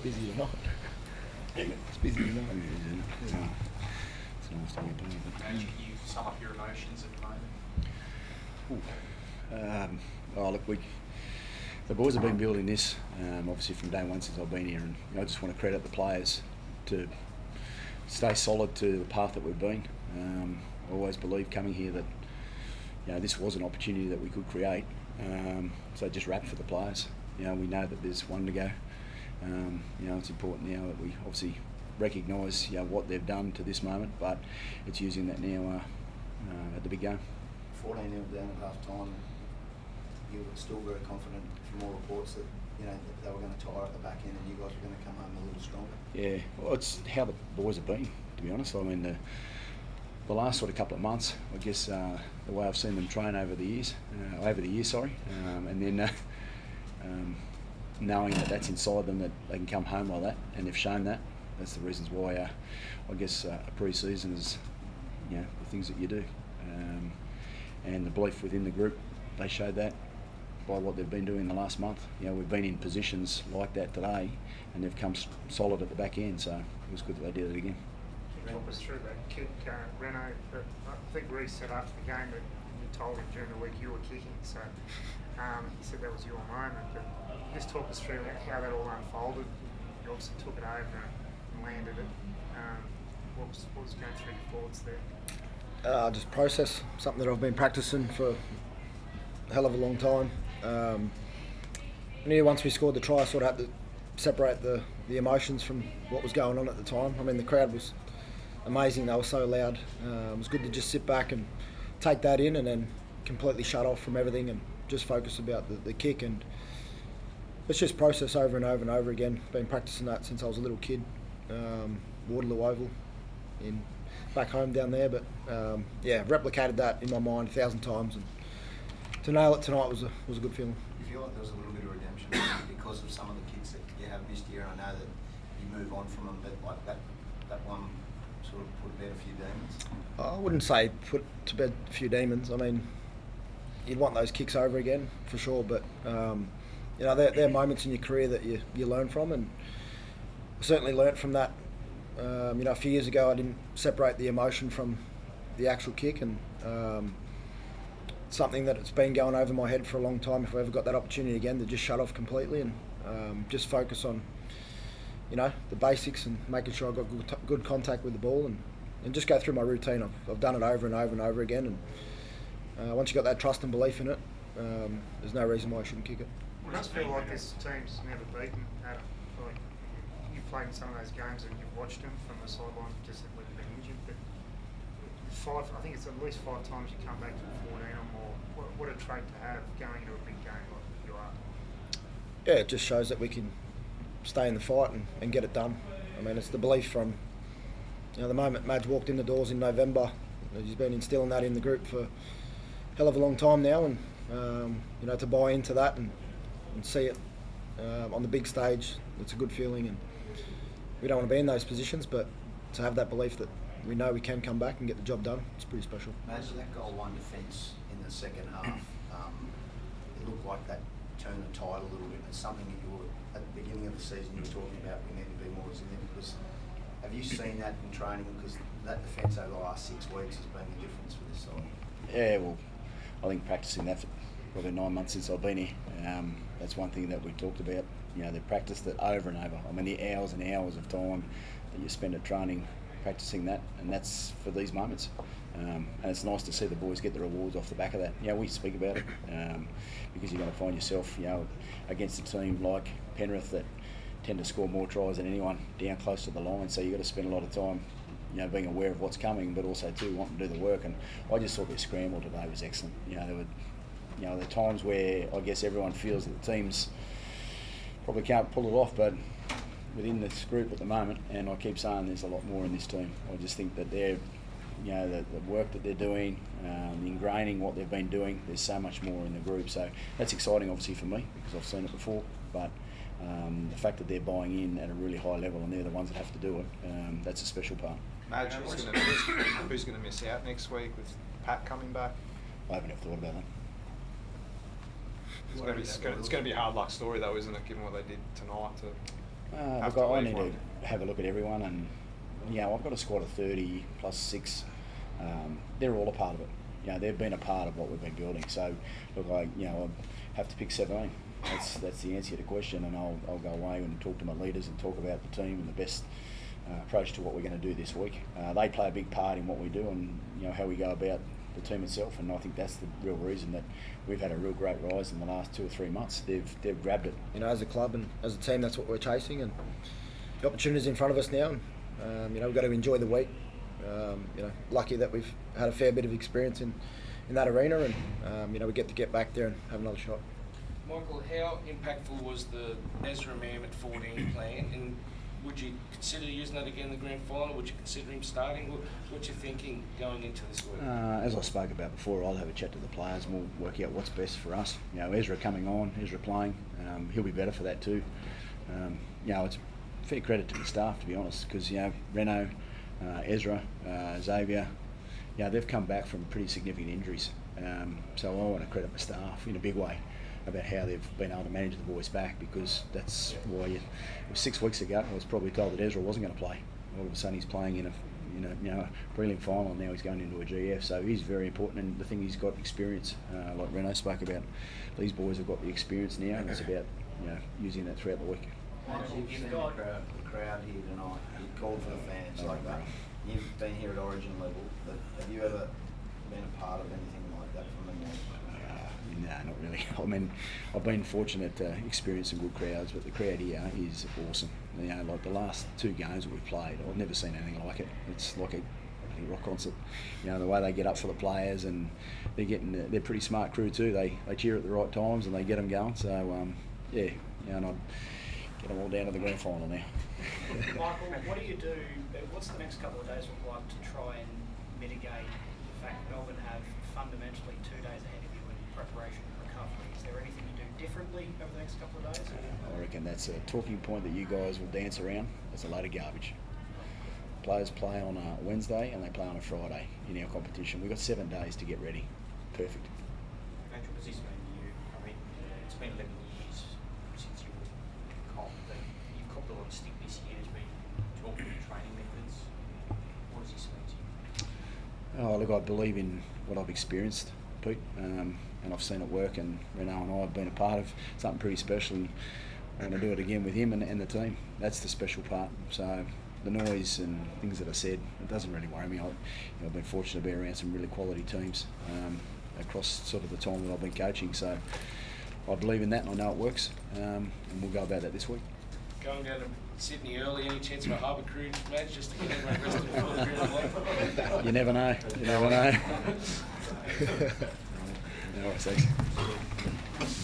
busy or not. It's busy or not. Isn't it? It's nice to be doing it. Can you sum up your emotions at the moment? Look, the boys have been building this obviously from day one since I've been here, and I just want to credit the players to stay solid to the path that we've been. I always believed coming here that this was an opportunity that we could create. So just wrap for the players. We know that there's one to go. It's important now that we obviously recognise what they've done to this moment, but it's using that now at the big game. 14-0 down at half time. You were still very confident from all reports that they were going to tire at the back end and you guys were going to come home a little stronger. Yeah, well, it's how the boys have been, to be honest. I mean, the last sort of couple of months, I guess the way I've seen them train over the years, and then knowing that that's inside them, that they can come home like that, and they've shown that. That's the reasons why I guess a pre-season is the things that you do, and the belief within the group. They showed that by what they've been doing the last month. We've been in positions like that today, and they've come solid at the back end. So it was good that they did it again. Talk us through that kick, Reno. I think Reece set up the game, but you told him during the week you were kicking, so he said that was your moment. But just talk us through how that all unfolded. You obviously took it over and landed it. What was going through your thoughts there? Just process, something that I've been practicing for a hell of a long time. Once we scored the try, I sort of had to separate the emotions from what was going on at the time. I mean, the crowd was amazing. They were so loud. It was good to just sit back and take that in and then completely shut off from everything and just focus about the kick. And it's just process over and over and over again. Been practicing that since I was a little kid. Waterloo Oval back home down there. But replicated that in my mind 1,000 times. And to nail it tonight was a good feeling. You feel like there was a little bit of redemption because of some of the kicks that you have missed here? I know that you move on from them, but like that one sort of put to bed a few demons? I wouldn't say put to bed a few demons. I mean, you'd want those kicks over again for sure, but there are moments in your career that you learn from, and I certainly learnt from that. A few years ago I didn't separate the emotion from the actual kick, and something that it's been going over my head for a long time. If I ever got that opportunity again, to just shut off completely and just focus on the basics and making sure I got good contact with the ball and just go through my routine. I've done it over and over and over again, and once you got that trust and belief in it, there's no reason why I shouldn't kick it. It does feel like this team's never beaten, Adam. Like, you've played in some of those games and you've watched them from the sideline, just when you've been injured, but I think it's at least 5 times you come back to 14 or more. What a trait to have going into a big game like you are. Yeah, it just shows that we can stay in the fight and get it done. I mean, it's the belief from the moment Madge walked in the doors in November. He's been instilling that in the group for a hell of a long time now, and to buy into that and see it on the big stage, it's a good feeling. And we don't want to be in those positions, but to have that belief that we know we can come back and get the job done, it's pretty special. Imagine that goal one defence in the second half. It looked like that turned the tide a little bit. It's something that you were, at the beginning of the season, you were talking about we need to be more resilient. Have you seen that in training? Because that defence over the last 6 weeks has been the difference for this side. Yeah, well, I think practicing that for probably 9 months since I've been here, that's one thing that we talked about. They've practiced it over and over. I mean, the hours and hours of time that you spend at training practicing that, and that's for these moments. And it's nice to see the boys get the rewards off the back of that. We speak about it because you're going to find yourself, against a team like Penrith that tend to score more tries than anyone down close to the line. So you've got to spend a lot of time, being aware of what's coming, but also too wanting to do the work. And I just thought their scramble today was excellent. There are times where I guess everyone feels that the teams probably can't pull it off, but within this group at the moment, and I keep saying there's a lot more in this team. I just think that they're, the work that they're doing, ingraining what they've been doing, there's so much more in the group. So that's exciting, obviously, for me, because I've seen it before. But the fact that they're buying in at a really high level and they're the ones that have to do it, that's a special part. Madge, who's going to miss out next week with Pat coming back? I haven't ever thought about that. It's going to be a hard luck story, though, isn't it, given what they did tonight? Have Look, to I leave need one? to have a look at everyone, and I've got a squad of 30 plus 6. They're all a part of it. They've been a part of what we've been building. So, look, I have to pick 17. That's the answer to the question, and I'll go away and talk to my leaders and talk about the team and the best approach to what we're going to do this week. They play a big part in what we do and how we go about the team itself, and I think that's the real reason that we've had a real great rise in the last 2 or 3 months. They've grabbed it. As a club and as a team, that's what we're chasing, and the opportunity's in front of us now. And, we've got to enjoy the week. Lucky that we've had a fair bit of experience in that arena, and we get back there and have another shot. Michael, how impactful was the Ezra Mam at 14 plan, and would you consider using that again in the grand final? Would you consider him starting? What you thinking going into this week? As I spoke about before, I'll have a chat to the players and we'll work out what's best for us. Ezra coming on, Ezra playing, he'll be better for that too. It's fair credit to the staff, to be honest, because Reno, Ezra, Xavier, they've come back from pretty significant injuries. So I want to credit my staff in a big way about how they've been able to manage the boys back, because that's why it was 6 weeks ago I was probably told that Ezra wasn't going to play. All of a sudden he's playing in a prelim final, and now he's going into a GF, so he's very important. And the thing, he's got experience, like Reno spoke about. These boys have got the experience now, and it's about using that throughout the week. You've seen the crowd here tonight. You called for the fans like that. You've been here at Origin level, but have you ever been a part of anything like that from the north? No, not really. I mean, I've been fortunate to experience some good crowds, but the crowd here is awesome. Like the last 2 games that we've played, I've never seen anything like it. It's like a rock concert. The way they get up for the players, and they're pretty smart crew too. They cheer at the right times and they get them going. So and I'd get them all down to the grand final now. Michael, what do you do? What's the next couple of days look like to try and mitigate the fact that Melbourne have fundamentally 2 days ahead of you in preparation and recovery? Is there anything you do differently over the next couple of days? I reckon that's a talking point that you guys will dance around. That's a load of garbage. Players play on a Wednesday and they play on a Friday in our competition. We've got 7 days to get ready. Perfect. What does this mean to you? I mean, it's been 11 years since you were copped, but you've copped a lot of stick this year. Has been talking about training methods. What does this mean to you? Oh, look, I believe in what I've experienced, Pete, and I've seen it work, and Reno and I have been a part of something pretty special, and I want to do it again with him and the team. That's the special part. So the noise and things that I said, it doesn't really worry me. I've been fortunate to be around some really quality teams across sort of the time that I've been coaching, so I believe in that and I know it works, and we'll go about that this week. Going down to Sydney early, any chance of a Harbour Crew match just to get everyone rested before the grand final? You never know. All right, thanks.